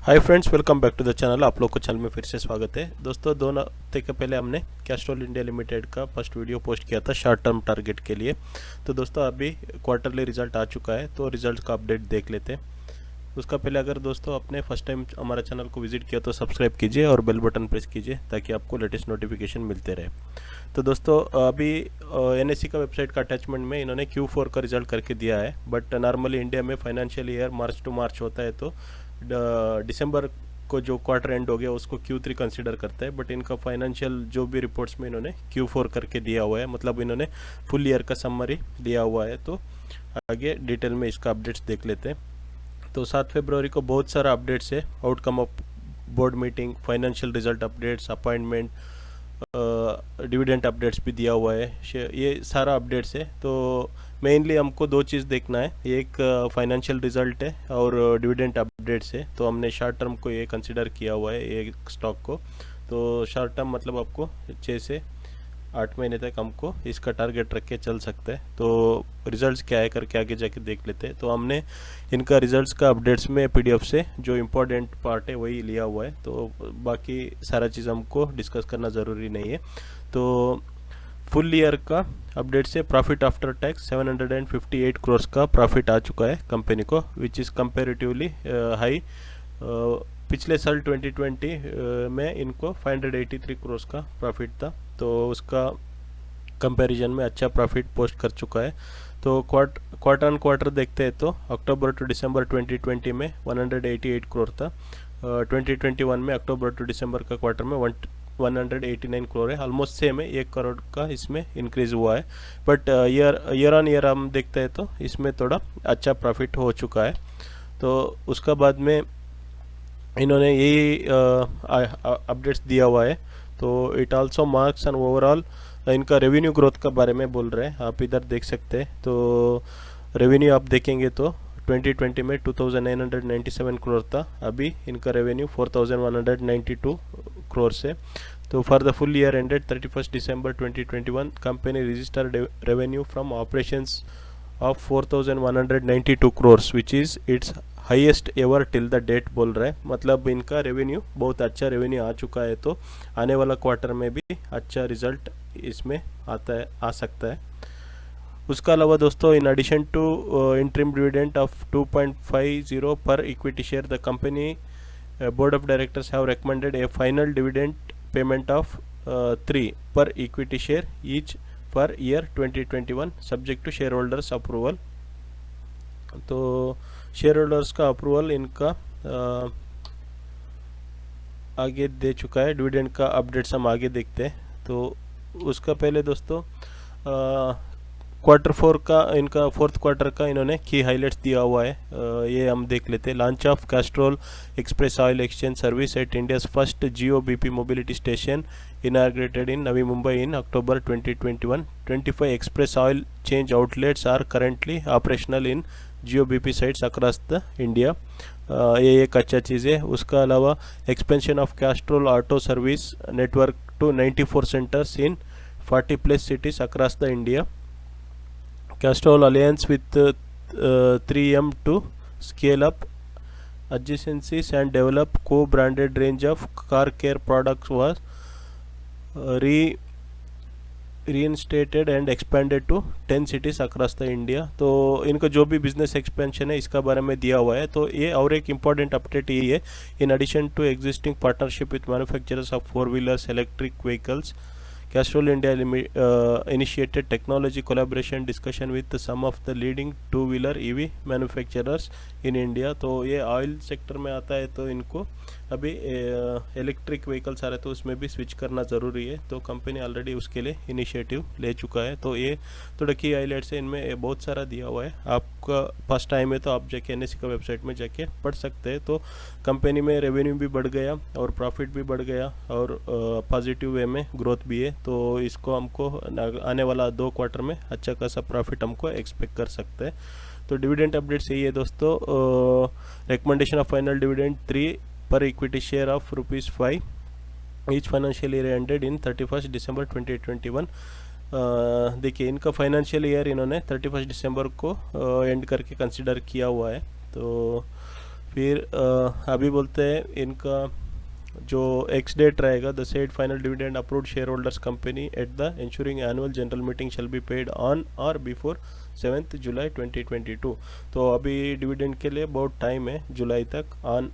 Hi friends, welcome back to the channel. आप लोग को चैनल में फिर से स्वागत है। दोस्तों, 2 हफ्ते के पहले हमने कैस्ट्रॉल इंडिया लिमिटेड का फर्स्ट वीडियो पोस्ट किया था शॉर्ट टर्म टारगेट के लिए। तो दोस्तों, अभी क्वार्टरली रिजल्ट आ चुका है, तो रिजल्ट का अपडेट देख लेते हैं। उसका पहले अगर दोस्तों आपने फर्स्ट टाइम हमारा चैनल को विजिट किया तो सब्सक्राइब कीजिए और बेल बटन प्रेस कीजिए ताकि आपको लेटेस्ट नोटिफिकेशन मिलते रहे। तो दोस्तों, अभी एनएससी का वेबसाइट का अटैचमेंट में इन्होंने Q4 का रिजल्ट करके दिया है। बट नॉर्मली इंडिया में फाइनेंशियल ईयर मार्च टू मार्च होता है, तो दिसंबर को जो क्वार्टर एंड हो गया उसको Q3 कंसीडर करता है। बट इनका फाइनेंशियल जो भी रिपोर्ट्स में इन्होंने Q4 करके दिया हुआ है, मतलब इन्होंने फुल ईयर का समरी दिया हुआ है। तो आगे डिटेल में इसका अपडेट्स देख लेते हैं। तो 7 फरवरी को बहुत सारा अपडेट्स है। Outcome of board meeting, financial result updates, appointment, dividend updates भी दिया हुआ है। ये सारा अपडेट्स है। तो मेनली हमको 2 चीज़ देखना है, एक फाइनेंशियल रिजल्ट है और डिविडेंड अपडेट्स है। तो हमने शॉर्ट टर्म को ये कंसिडर किया हुआ है, एक स्टॉक को। तो शॉर्ट टर्म मतलब आपको 6 से 8 महीने तक हमको इसका टारगेट रख के चल सकते हैं। तो रिजल्ट्स क्या है करके आगे जाके देख लेते हैं। तो हमने इनका रिजल्ट्स का अपडेट्स में PDF से जो इम्पोर्टेंट पार्ट है वही लिया हुआ है। तो बाकी सारा चीज़ हमको डिस्कस करना ज़रूरी नहीं है। तो फुल ईयर का अपडेट से प्रॉफिट आफ्टर टैक्स 758 करोड़ का प्रॉफिट आ चुका है कंपनी को, विच इज़ कंपेरेटिवली हाई। पिछले साल 2020 में इनको 583 करोड़ का प्रॉफिट था, तो उसका कंपैरिजन में अच्छा प्रॉफिट पोस्ट कर चुका है। तो क्वार्टर ऑन क्वार्टर देखते हैं तो अक्टूबर टू दिसंबर 2020 में 188 करोड़ था। 2021 में अक्टूबर टू दिसंबर का क्वार्टर में 189 करोड़ है। ऑलमोस्ट सेम है, 1 करोड़ का इसमें इंक्रीज हुआ है। बट ईयर ऑन ईयर हम देखते हैं तो इसमें थोड़ा अच्छा प्रॉफिट हो चुका है। तो उसका बाद में इन्होंने यही अपडेट्स दिया हुआ है। तो it also marks an overall, इनका रेवेन्यू ग्रोथ का बारे में बोल रहे हैं, आप इधर देख सकते हैं। तो रेवेन्यू आप देखेंगे तो 2020 में 2997 करोड़ था, अभी इनका रेवेन्यू 4192 करोड़ से। तो for the full year ended 31 December 2021, company registered revenue from operations of 4192 crore, which is its highest ever till the date बोल रहा है। मतलब इनका रेवेन्यू बहुत अच्छा रेवेन्यू आ चुका है। तो आने वाला क्वार्टर में भी अच्छा रिजल्ट इसमें आ सकता है। उसका अलावा दोस्तों, in addition to interim dividend of 2.50 per equity share, the company board of directors have recommended a final dividend payment of 3 per equity share each per year 2021 subject to share holders approval. तो share holders का approval इनका आगे दे चुका है। Dividend का updates हम आगे देखते हैं। तो उसका पहले दोस्तों, Q4 का, इनका फोर्थ क्वार्टर का इन्होंने की हाइलाइट्स दिया हुआ है। ये हम देख लेते हैं। Launch of Castrol express oil exchange service eight India's first GOBP mobility station inaugurated in Navi Mumbai in October 2021. 25 express oil change outlets are currently operational in GOBP sites across the India. ये एक अच्छा चीज़ है। उसका अलावा expansion of Castrol auto service network to 94 centres in 40+ cities across the India. Castrol alliance with 3M to scale up adjacencies and develop co-branded range of car care products was reinstated and expanded to 10 cities across the India. तो इनका जो भी business expansion है इसका बारे में दिया हुआ है। तो ये और एक इम्पॉर्टेंट अपडेट यही है, in addition to existing partnership with manufacturers of 4-wheelers electric vehicles, Castrol India initiated technology collaboration discussion with some of the leading 2-wheeler EV manufacturers in India. तो ये ऑयल सेक्टर में आता है, तो इनको अभी इलेक्ट्रिक व्हीकल्स आ रहे तो उसमें भी स्विच करना ज़रूरी है। तो कंपनी ऑलरेडी उसके लिए इनिशिएटिव ले चुका है। तो ये थोड़ा की हाईलाइट्स है, इनमें बहुत सारा दिया हुआ है। आपका फर्स्ट टाइम है तो आप जाके एनएससी का वेबसाइट में जाके पढ़ सकते हैं। तो कंपनी में रेवेन्यू भी बढ़ गया और प्रॉफिट भी बढ़ गया और पॉजिटिव वे में ग्रोथ भी है। तो इसको हमको आने वाला 2 क्वार्टर में अच्छा खासा प्रॉफिट हमको एक्सपेक्ट कर सकते हैं। तो डिविडेंड अपडेट्स यही है दोस्तों। Recommendation of final dividend 3 per equity share of ₹5 each financial year ended in 31 December 2021। देखिए, इनका फाइनेंशियल ईयर इन्होंने 31 दिसंबर को एंड करके कंसिडर किया हुआ है। तो फिर अभी बोलते हैं इनका जो एक्स डेट रहेगा, the said final dividend approved share holders company at the ensuring annual general meeting shall be paid on और बिफोर 7 जुलाई 2022। तो अभी डिविडेंड के लिए बहुत टाइम है, जुलाई तक। ऑन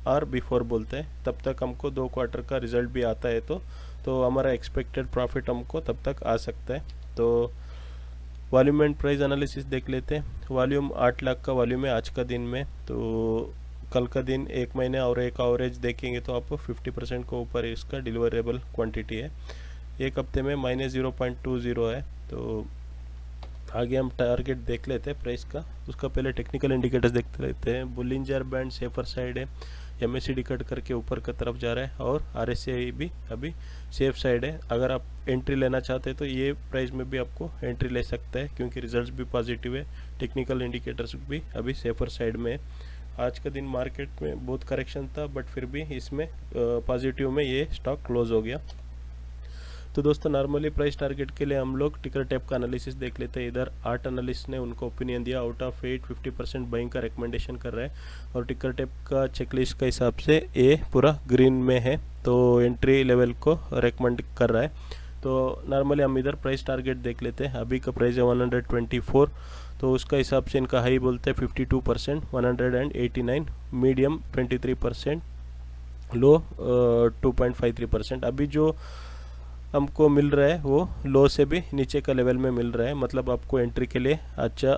और बिफोर बोलते हैं, तब तक हमको 2 क्वार्टर का रिजल्ट भी आता है तो हमारा एक्सपेक्टेड प्रॉफिट हमको तब तक आ सकता है। तो वॉल्यूम एंड प्राइस एनालिसिस देख लेते हैं। वॉल्यूम 8 लाख का वॉल्यूम है आज का दिन में। तो कल का दिन 1 महीने और एक एवरेज देखेंगे तो आपको 50% को ऊपर इसका डिलीवरेबल क्वांटिटी है। एक हफ्ते में -0.20 है। तो आगे हम टारगेट देख लेते हैं प्राइस का। उसका पहले टेक्निकल इंडिकेटर्स देखते रहते हैं। बुलिंजर बैंड सेफर साइड है, MACD कट करके ऊपर की तरफ जा रहा है और RSI भी अभी सेफ साइड है। अगर आप एंट्री लेना चाहते हैं तो ये प्राइस में भी आपको एंट्री ले सकता है, क्योंकि रिजल्ट्स भी पॉजिटिव है, टेक्निकल इंडिकेटर्स भी अभी सेफर साइड में है। आज का दिन मार्केट में बहुत करेक्शन था, बट फिर भी इसमें पॉजिटिव में ये स्टॉक क्लोज हो गया। तो दोस्तों नॉर्मली प्राइस टारगेट के लिए हम लोग टिकर टैप का एनालिसिस देख लेते हैं। इधर 8 एनालिस्ट ने उनको ओपिनियन दिया, आउट ऑफ 8 50% बाइंग का रिकमेंडेशन कर रहा है और टिकर टैप का चेकलिस्ट के हिसाब से ये पूरा ग्रीन में है, तो एंट्री लेवल को रेकमेंड कर रहा है। तो नॉर्मली हम इधर प्राइस टारगेट देख लेते हैं। अभी का प्राइस है 124, तो उसका हिसाब से इनका हाई बोलते हैं 52%, 189, मीडियम 23%, लो 2.53%। अभी जो हमको मिल रहा है वो लो से भी नीचे का लेवल में मिल रहा है, मतलब आपको एंट्री के लिए अच्छा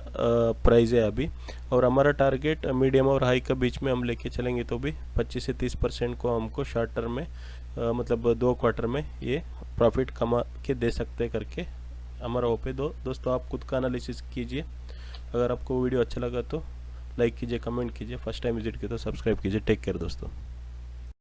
प्राइस है अभी। और हमारा टारगेट मीडियम और हाई का बीच में हम लेके चलेंगे तो भी 25 से 30% को हमको शॉर्ट टर्म में मतलब 2 क्वार्टर में ये प्रॉफिट कमा के दे सकते करके हमारा ओपे दोस्तों आप खुद का एनालिसिस कीजिए। अगर आपको वीडियो अच्छा लगा तो लाइक कीजिए, कमेंट कीजिए, फर्स्ट टाइम विजिट किया तो सब्सक्राइब कीजिए। टेक केयर दोस्तों।